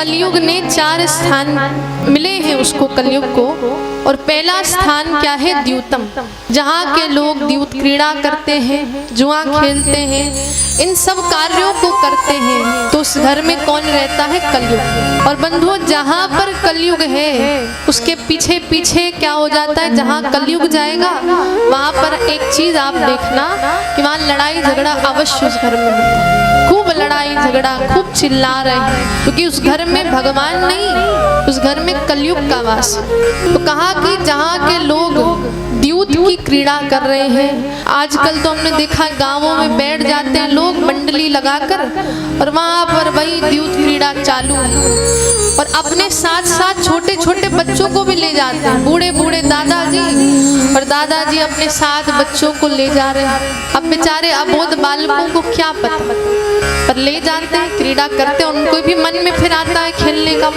कलयुग ने 4 स्थान मिले हैं उसको, कलयुग को। और पहला स्थान क्या है? द्यूतम, जहाँ के लोग द्यूत क्रीड़ा करते हैं, जुआ खेलते हैं, इन सब कार्यों को करते हैं। तो उस घर में कौन रहता है? कलयुग। और बंधुओं, जहाँ पर कलयुग है उसके पीछे पीछे क्या हो जाता है? जहाँ कलयुग जाएगा वहाँ पर एक चीज आप देखना कि वहाँ लड़ाई झगड़ा अवश्य उस घर में होता है। खूब लड़ाई झगड़ा, खूब चिल्ला रहे हैं, क्योंकि उस घर में भगवान नहीं, उस घर में कलयुग का वास। तो कहा कि जहाँ के लोग द्यूत की क्रीड़ा कर रहे हैं, आजकल तो हमने देखा गांवों में बैठ जाते हैं लोग मंडली लगाकर और वहाँ पर वही द्यूत क्रीड़ा चालू है। और अपने साथ साथ छोटे छोटे बच्चों को भी ले जाते हैं, बूढ़े बूढ़े दादाजी और दादाजी अपने साथ बच्चों को ले जा रहे हैं। अब बेचारे अबोध बालकों को क्या पता, पर ले जाते हैं, क्रीड़ा करते हैं, उनको भी मन में फिर आता है खेलने का।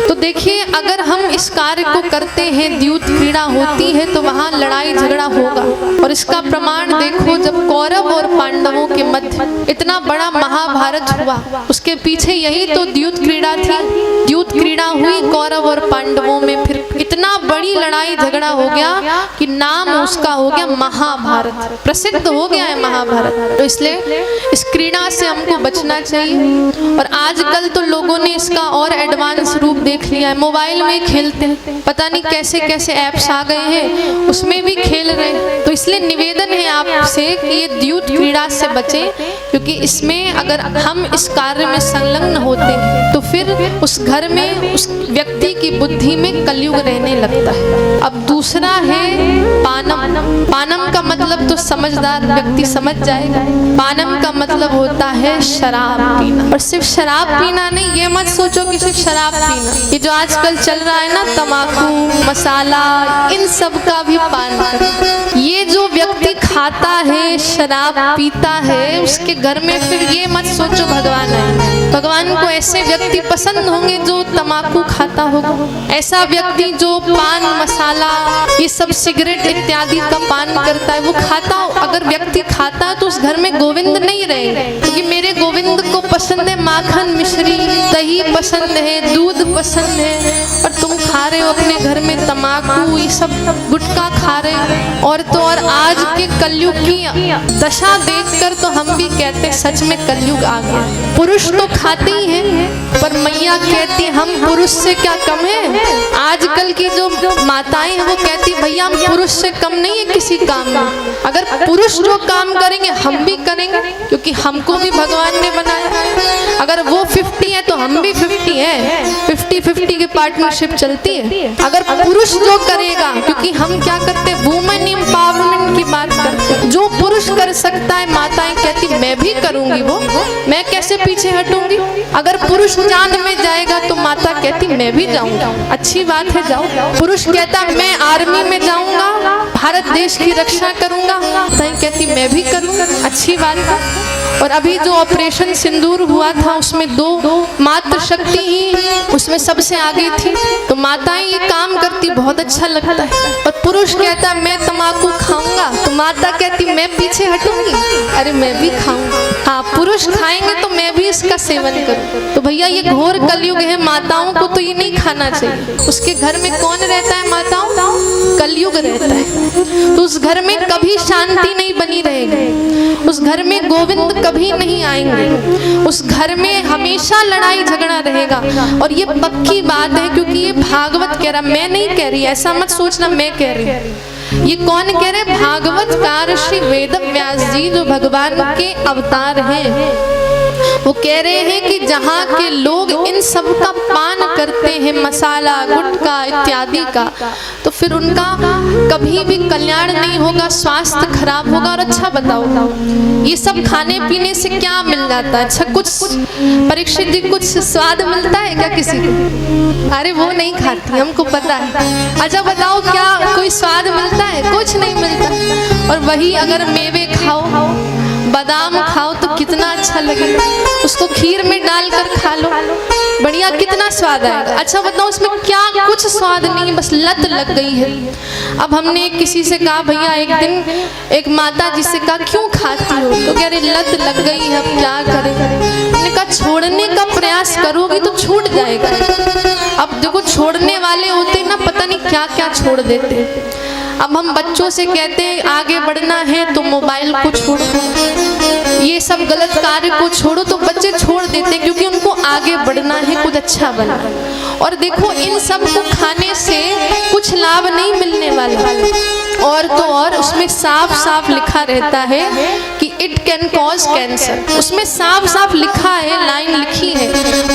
तो देखिए, अगर हम इस कार्य को करते हैं, द्यूत क्रीड़ा होती है, तो वहाँ लड़ाई झगड़ा होगा। और इसका प्रमाण देखो, जब कौरव और पांडवों के मध्य इतना बड़ा महाभारत हुआ, उसके पीछे यही तो द्यूत क्रीड़ा थी। द्यूत क्रीड़ा हुई कौरव और पांडवों में, फिर इतना बड़ी लड़ाई झगड़ा हो गया कि नाम उसका हो गया महाभारत, प्रसिद्ध हो गया है महाभारत। तो इसलिए इस क्रीड़ा से हमको बचना चाहिए। और आजकल तो लोगों ने इसका और एडवांस रूप देख लिया है, मोबाइल में खेलते हैं, पता नहीं कैसे कैसे ऐप्स आ गए हैं, उसमें भी खेल रहे हैं। तो इसलिए निवेदन है आपसे कि ये द्यूत क्रीड़ा से बचें, क्योंकि इसमें अगर हम इस कार्य में संलग्न होते हैं तो फिर उस घर में उस व्यक्ति की बुद्धि में कलयुग रहने लगता है। अब दूसरा है पानम। पानम का मतलब तो समझदार व्यक्ति समझ जाएगा। पानम का मतलब होता है शराब पीना। और सिर्फ शराब पीना नहीं, ये मत सोचो कि सिर्फ शराब पीना, ये जो आजकल चल रहा है ना, तम्बाकू, मसाला, इन सब का भी पान करना। ये जो व्यक्ति खाता है, शराब पीता है, उसके घर में फिर ये मत सोचो भगवान है। भगवान को ऐसे व्यक्ति पसंद होंगे जो तम्बाकू खाता होगा, ऐसा व्यक्ति जो पान, मसाला, ये सब सिगरेट इत्यादि का पान करता है, वो खाता। अगर व्यक्ति खाता है तो उस घर में गोविंद नहीं रहेंगे, क्योंकि मेरे गोविंद को पसंद है माखन मिश्री, दही पसंद है, दूध पसंद है, और तुम खा रहे हो अपने घर में तम्बाकू, ये सब गुटखा खा रहे हो। और तो और आज के कलयुग की दशा देखकर तो हम भी कहते हैं सच में कलयुग आ गया। पुरुष तो खाते ही हैं, पर मैया कहती हम पुरुष से क्या कम है। आजकल की जो माताएं हैं वो कहती भैया हम पुरुष से कम नहीं है किसी काम में। अगर पुरुष जो काम करेंगे हम भी करेंगे, क्योंकि हमको भी भगवान ने बनाया। अगर वो 50 है तो हम भी 50 है, 50-50 की पार्टनरशिप चलती है। अगर पुरुष जो करेगा, क्योंकि हम क्या करते हैं, वुमेन एम्पावरमेंट की बात करते हैं, जो पुरुष कर सकता है माताएं कहती मैं भी करूंगी, वो मैं कैसे पीछे हटूंगी। अगर पुरुष चांद में जाएगा तो माता कहती मैं भी जाऊंगी, अच्छी बात है जाओ। पुरुष कहता मैं आर्मी में जाऊंगा, भारत देश की रक्षा करूंगा, तो कहती मैं भी करूंगा, अच्छी बात है। और अभी जो ऑपरेशन सिंदूर हुआ था उसमें 2 मातृशक्ति ही उसमें सबसे आगे थी, तो माताएं ये काम करती बहुत अच्छा लगता है। और पुरुष कहता मैं तम्बाकू खाऊंगा, तो माता कहती मैं पीछे हटूंगी, अरे मैं भी खाऊंगा। हाँ, पुरुष खाएंगे तो मैं भी इसका सेवन करूं। तो भैया ये घोर कलयुग है, माताओं को तो ये नहीं खाना चाहिए। उसके घर में कौन रहता है? माताओं, कलयुग रहता है। तो उस घर में कभी शांति नहीं बनी रहेगी, उस घर में गोविंद कभी नहीं आएंगे, उस घर में हमेशा लड़ाई झगड़ा रहेगा। और ये पक्की बात है, क्योंकि ये भागवत कह रहा, मैं नहीं कह रही, ऐसा मत सोचना मैं कह रही। ये कौन कह रहे? भागवतकार श्री वेद व्यास जी, जो भगवान के अवतार हैं, वो कह रहे हैं कि जहाँ के लोग इन सब का पान करते हैं, मसाला, गुटखा इत्यादि का, तो फिर उनका कभी भी कल्याण नहीं होगा, स्वास्थ्य खराब होगा। और अच्छा बताओ, ये सब खाने पीने से क्या मिल जाता है? अच्छा, कुछ परीक्षित जी कुछ स्वाद मिलता है क्या किसी को? अरे वो नहीं खाती, हमको पता है। अच्छा बताओ, क्या कोई स्वाद मिलता है? कुछ नहीं मिलता। और वही अगर मेवे खाओ, बादाम खाओ तो कितना अच्छा लगेगा, उसको खीर में डालकर खा लो, बढ़िया, कितना स्वाद आएगा। अच्छा बताओ, उसमें क्या कुछ स्वाद नहीं, बस लत लग गई है। अब हमने किसी से कहा, भैया एक दिन एक माता जी से कहा क्यों खाती हो, तो कह रहे लत लग गई है, अब क्या करें। हमने का छोड़ने का प्रयास करोगी तो छूट जाएगा। अब देखो छोड़ने वाले होते हैं ना, पता नहीं क्या क्या छोड़ देते हैं। अब हम बच्चों से कहते हैं आगे बढ़ना है तो मोबाइल को छोड़ो, ये सब गलत कार्य को छोड़ो, तो बच्चे छोड़ देते हैं क्योंकि उनको आगे बढ़ना है, कुछ अच्छा बनना है। और देखो इन सब को खाने से कुछ लाभ नहीं मिलने वाला, और तो और उसमें साफ साफ लिखा रहता है कि इट कैन कॉज कैंसर। उसमें साफ साफ लिखा है, लाइन लिखी है,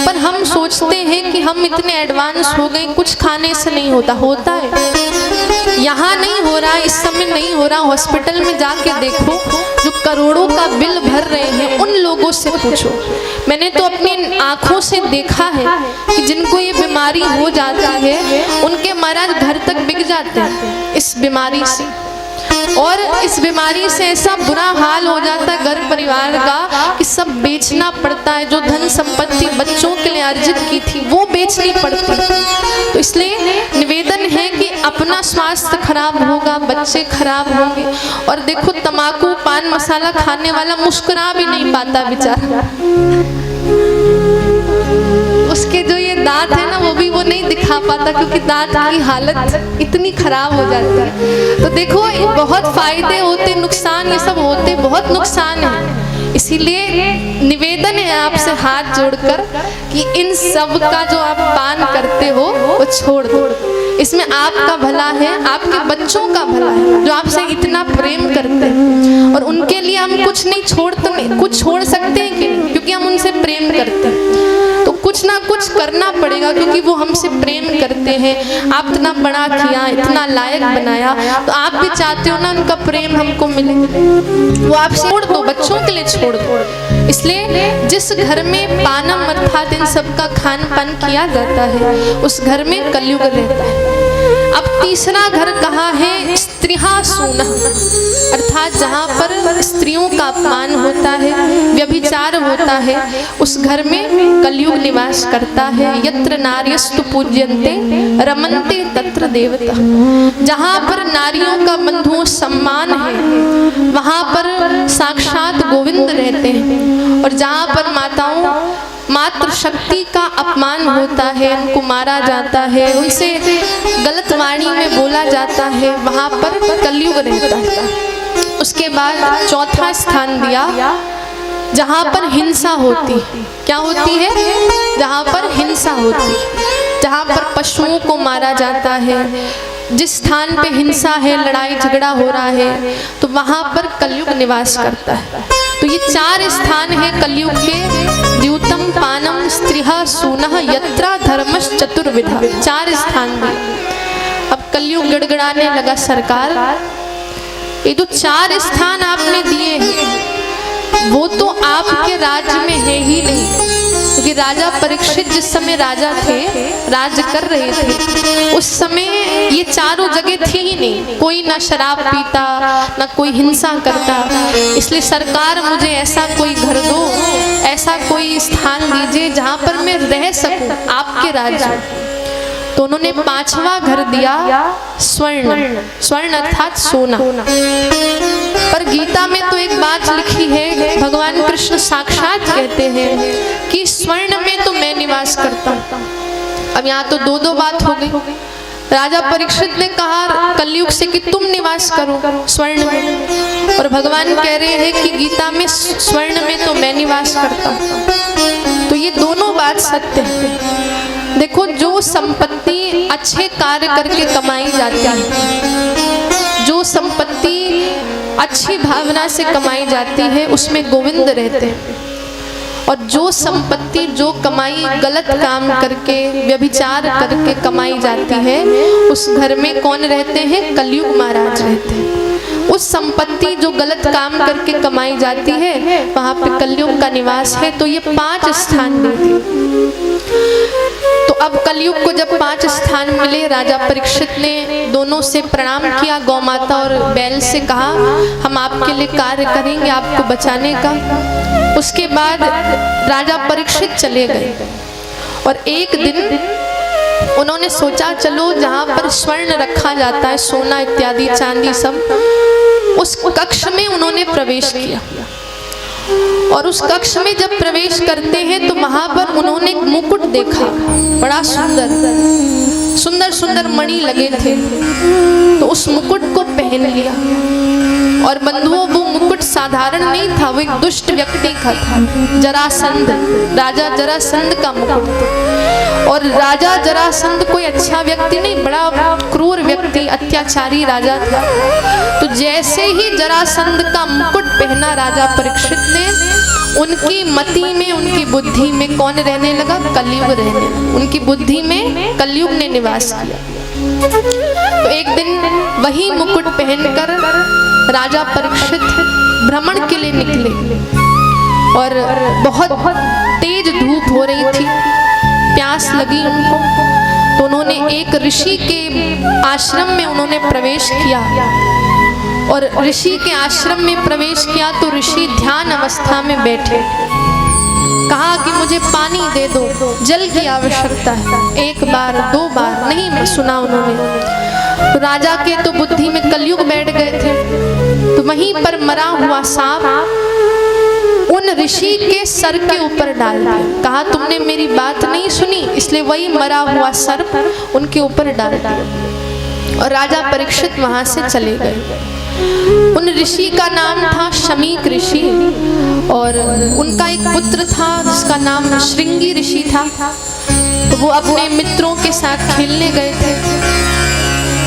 पर हम सोचते हैं कि हम इतने एडवांस हो गए, कुछ खाने से नहीं होता। होता है, यहाँ नहीं हो रहा, इस समय नहीं हो रहा, हॉस्पिटल में जाके देखो, जो करोड़ों का बिल भर रहे हैं उन लोगों से पूछो। मैंने तो अपनी आंखों से देखा है कि जिनको ये बीमारी हो जाती है उनके महाराज घर तक बिक जाते हैं इस बीमारी से, और इस बीमारी से ऐसा बुरा हाल हो जाता है घर परिवार का कि सब बेचना पड़ता है। जो धन संपत्ति बच्चों के लिए अर्जित की थी वो बेचनी पड़ती। तो इसलिए निवेदन है कि अपना स्वास्थ्य खराब होगा, बच्चे खराब होंगे। और देखो तंबाकू पान मसाला खाने वाला मुस्कुरा भी नहीं पाता बेचारा, उसके जो ये दांत है ना वो भी वो नहीं दिखा पाता क्योंकि दांत की हालत इतनी खराब हो जाती है। तो देखो बहुत फायदे होते, नुकसान ये सब होते, बहुत नुकसान है। इसीलिए निवेदन है आपसे हाथ जोड़कर कि इन सब का जो आप पान करते हो वो छोड़ दो। इसमें आपका भला है, आपके बच्चों का भला है जो आपसे इतना प्रेम करते हैं, और उनके लिए हम कुछ नहीं छोड़ते, नहीं कुछ छोड़ सकते हैं कि नहीं, क्योंकि हम उनसे प्रेम करते हैं। तो कुछ ना कुछ करना पड़ेगा क्योंकि वो हमसे प्रेम करते हैं। आप इतना बड़ा किया, इतना लायक बनाया, तो आप भी चाहते हो ना उनका प्रेम हमको मिले, वो आपसे छोड़ दो, बच्चों के लिए छोड़ दो। इसलिए जिस घर में पानम अर्थात इन सब का खान पान किया जाता है उस घर में कलयुग रहता है। अब तीसरा घर कहाँ है? स्त्रिहा सूनः, अर्थात जहाँ पर स्त्रियों का अपमान होता है, व्यभिचार होता है, उस घर में कलयुग निवास करता है। यत्र नार्यस्तु पूज्यन्ते रमन्ते तत्र देवता, जहाँ पर नारियों का बंधुओं सम्मान है वहाँ पर साक्षात गोविंद रहते हैं, और जहाँ पर माताओं मात्र शक्ति का अपमान होता है, उनको मारा जाता है, उनसे गलत वाणी में बोला जाता है, वहाँ पर कलयुग रहता है। उसके बाद चौथा स्थान दिया जहाँ पर हिंसा होती। क्या होती है? जहाँ पर हिंसा होती, जहाँ पर पशुओं को मारा जाता है, जिस स्थान पे हिंसा है, लड़ाई झगड़ा हो रहा है, तो वहाँ पर कलयुग निवास करता है। तो ये चार स्थान है कलयुग के, द्यूतम पानम स्त्रिहा सूनः यत्रा धर्मश्च चतुर्विधा, चार स्थान में। अब कलयुग गड़गड़ाने लगा, सरकार ये जो चार स्थान आपने दिए हैं वो तो आपके राज्य में है ही नहीं, क्योंकि राजा परीक्षित जिस समय राजा थे, राज कर रहे थे, उस समय ये चारों जगह थी ही नहीं। कोई ना शराब पीता, ना कोई हिंसा करता। इसलिए सरकार मुझे ऐसा कोई घर दो, ऐसा कोई स्थान दीजिए जहाँ पर मैं रह सकूं आपके राज्य में। तो उन्होंने पांचवा घर दिया स्वर्ण, स्वर्ण अर्थात सोना। पर गीता में तो एक बात लिखी है, भगवान कृष्ण साक्षात कहते हैं कि स्वर्ण में तो मैं निवास करता हूँ। अब यहाँ तो दो दो बात हो गई। राजा परीक्षित ने कहा कलयुग से कि तुम निवास करो स्वर्ण में, और भगवान कह रहे हैं कि गीता में स्वर्ण में तो मैं निवास करता हूँ। तो ये दोनों बात सत्य है। देखो जो संपत्ति अच्छे कार्य करके कमाई जाती है, जो संपत्ति अच्छी भावना से कमाई जाती है उसमें गोविंद रहते हैं, और जो संपत्ति जो कमाई गलत काम करके व्यभिचार करके कमाई जाती है उस घर में कौन रहते हैं? कलयुग महाराज रहते हैं। उस संपत्ति जो गलत काम करके कमाई जाती है वहाँ पे कलयुग का निवास है। तो ये 5 स्थान दे दिए। तो अब कलयुग को जब 5 स्थान मिले, राजा परीक्षित ने दोनों से प्रणाम किया, गौ माता और बैल से कहा हम आपके लिए कार्य करेंगे आपको बचाने का। उसके बाद राजा परीक्षित चले गए, और एक दिन उन्होंने सोचा चलो जहाँ पर स्वर्ण रखा जाता है, सोना इत्यादि चांदी सब, उस कक्ष में उन्होंने प्रवेश किया। और उस कक्ष में जब प्रवेश करते हैं तो वहां पर उन्होंने एक मुकुट देखा, बड़ा सुंदर सुंदर सुंदर मणि लगे थे। तो उस मुकुट को पहन लिया। और बंधुओं, वो मुकुट साधारण नहीं था, वो एक दुष्ट व्यक्ति का था, जरासंध, राजा जरासंध का मुकुट था। और राजा जरासंध कोई अच्छा व्यक्ति नहीं, बड़ा क्रूर व्यक्ति, अत्याचारी राजा था। तो जैसे ही जरासंध का मुकुट पहना राजा परीक्षित ने, उनकी मति में, उनकी बुद्धि में कौन रहने लगा? कलयुग रहने लगा। उनकी बुद्धि में कलयुग ने निवास किया। तो एक दिन वही मुकुट पहनकर राजा परीक्षित भ्रमण के लिए निकले और बहुत तेज धूप हो रही थी, प्यास लगी उनको। तो उन्होंने एक ऋषि के आश्रम में उन्होंने प्रवेश किया। और ऋषि के आश्रम में प्रवेश किया तो ऋषि ध्यान अवस्था में बैठे। कहा कि मुझे पानी दे दो, जल की आवश्यकता है। एक बार, दो बार नहीं सुना उन्होंने। तो राजा के तो बुद्धि में कलयुग बैठ गए थे। तो वहीं पर मरा हुआ सांप उन ऋषि के सर के ऊपर डाल दिया। कहा तुमने मेरी बात नहीं सुनी, इसलिए वही मरा हुआ सर्प उनके ऊपर डाल दिया। और राजा परीक्षित वहां से चले गए। उन ऋषि का नाम था शमीक ऋषि और उनका एक पुत्र था जिसका नाम श्रृंगी ऋषि था। तो वो अपने मित्रों के साथ खेलने गए थे।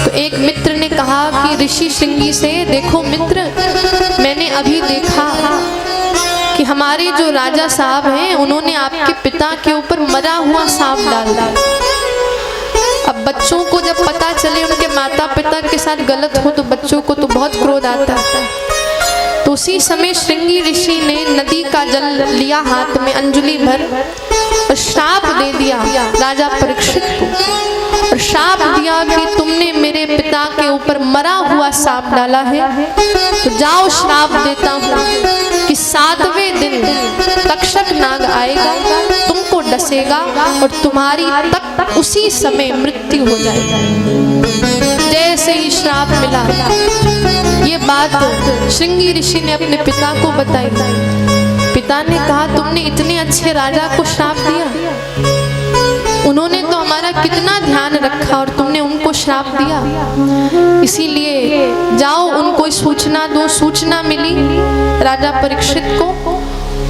तो एक मित्र ने कहा कि ऋषि श्रृंगी से, देखो मित्र, मैंने अभी देखा कि हमारे जो राजा साहब हैं उन्होंने आपके पिता के ऊपर मरा हुआ सांप डाल दिया। अब बच्चों को जब पता चले उनके माता पिता के साथ गलत हो तो बच्चों को तो बहुत क्रोध आता है। तो उसी समय श्रृंगी ऋषि ने नदी का जल लिया हाथ में अंजलि भर और श्राप दे दिया राजा परीक्षित को। और श्राप दिया कि तुमने मेरे पिता के ऊपर मरा हुआ सांप डाला है, तो जाओ श्राप देता हूँ कि 7वें दिन तक्षक नाग आएगा, तुमको डसेगा और तुम्हारी तक उसी समय मृत्यु हो जाएगी। जैसे ही श्राप मिला, ये बात श्रृंगी ऋषि ने अपने पिता को बताई। पिता ने कहा तुमने इतने अच्छे राजा को श्राप दिया, उन्होंने तो हमारा कितना ध्यान रखा और तुमने उनको श्राप दिया। इसीलिए जाओ उनको सूचना दो। सूचना मिली राजा परीक्षित को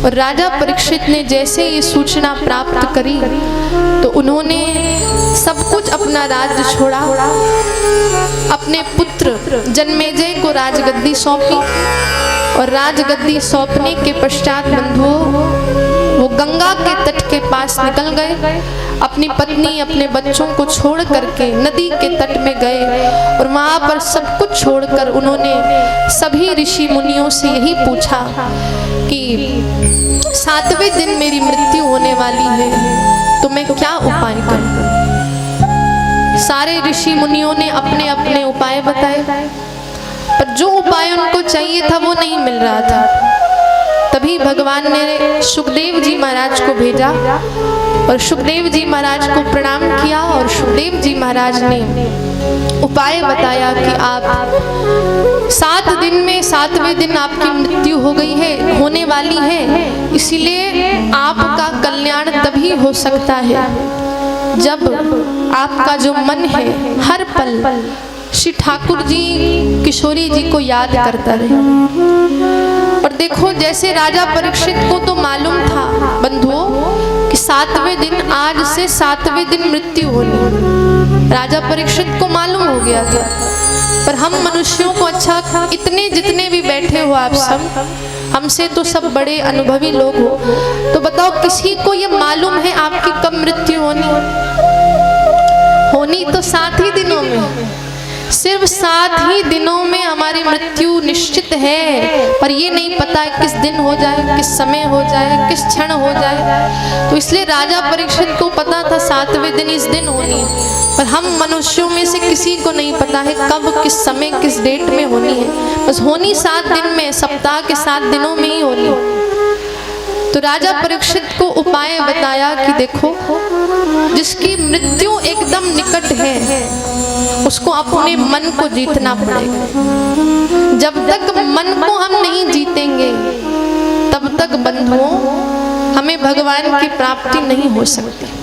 और राजा परीक्षित ने जैसे ये सूचना प्राप्त करी तो उन्होंने सब कुछ अपना राज्य छोड़ा, अपने पुत्र जन्मेजय को राजगद्दी सौंपी और राजगद्दी सौंपने के पश्चात बंधुओं वो गंगा के तट के पास निकल गए। अपनी पत्नी अपने बच्चों को छोड़ करके नदी के तट में गए और वहां पर सब कुछ छोड़कर उन्होंने सभी ऋषि मुनियों से यही पूछा कि 7वें दिन मेरी मृत्यु होने वाली है, तो मैं क्या उपाय करूं। सारे ऋषि मुनियों ने अपने अपने उपाय बताए, पर जो उपाय उनको चाहिए था वो नहीं मिल रहा था। तभी भगवान ने सुखदेव जी महाराज को भेजा और सुखदेव जी महाराज को प्रणाम किया और सुखदेव जी महाराज ने उपाय बताया कि आप 7 दिन में 7वें दिन आपकी मृत्यु हो गई है, होने वाली है। इसीलिए आपका कल्याण तभी हो सकता है जब आपका जो मन है हर पल श्री ठाकुर जी किशोरी जी को याद करता रहे। और देखो जैसे राजा परीक्षित को तो मालूम था बंधुओं कि 7वें दिन, आज से 7वें दिन मृत्यु होनी, राजा परीक्षित को मालूम हो गया था। पर हम मनुष्यों को, अच्छा इतने जितने भी बैठे हो आप सब, हमसे तो सब बड़े अनुभवी लोग हो, तो बताओ किसी को ये मालूम है आपकी कब मृत्यु होनी तो 7 ही दिनों में, सिर्फ 7 ही दिनों में हमारी मृत्यु निश्चित है। पर ये नहीं पता किस दिन हो जाए, किस समय हो जाए, किस क्षण हो जाए। तो इसलिए राजा परीक्षित को पता था 7वें दिन इस दिन होनी है, पर हम मनुष्यों में से किसी को नहीं पता है कब, किस समय, किस डेट में होनी है। बस होनी 7 दिन में, सप्ताह के 7 दिनों में ही होनी। तो राजा परीक्षित को उपाय बताया कि देखो जिसकी मृत्यु एकदम निकट है उसको अपने मन को जीतना पड़ेगा। जब तक मन को हम नहीं जीतेंगे तब तक बंधुओं, हमें भगवान की प्राप्ति नहीं हो सकती।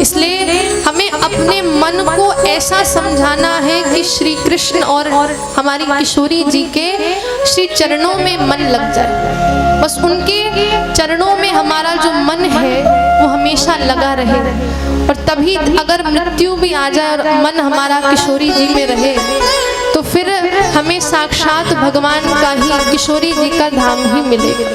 इसलिए हमें अपने मन को ऐसा समझाना है कि श्री कृष्ण और हमारी किशोरी जी के श्री चरणों में मन लग जाए। बस उनके चरणों में हमारा जो मन है वो हमेशा लगा रहे, और तभी अगर मृत्यु भी आ जाए और मन हमारा किशोरी जी में रहे तो फिर हमें साक्षात भगवान का ही, किशोरी जी का धाम ही मिलेगा।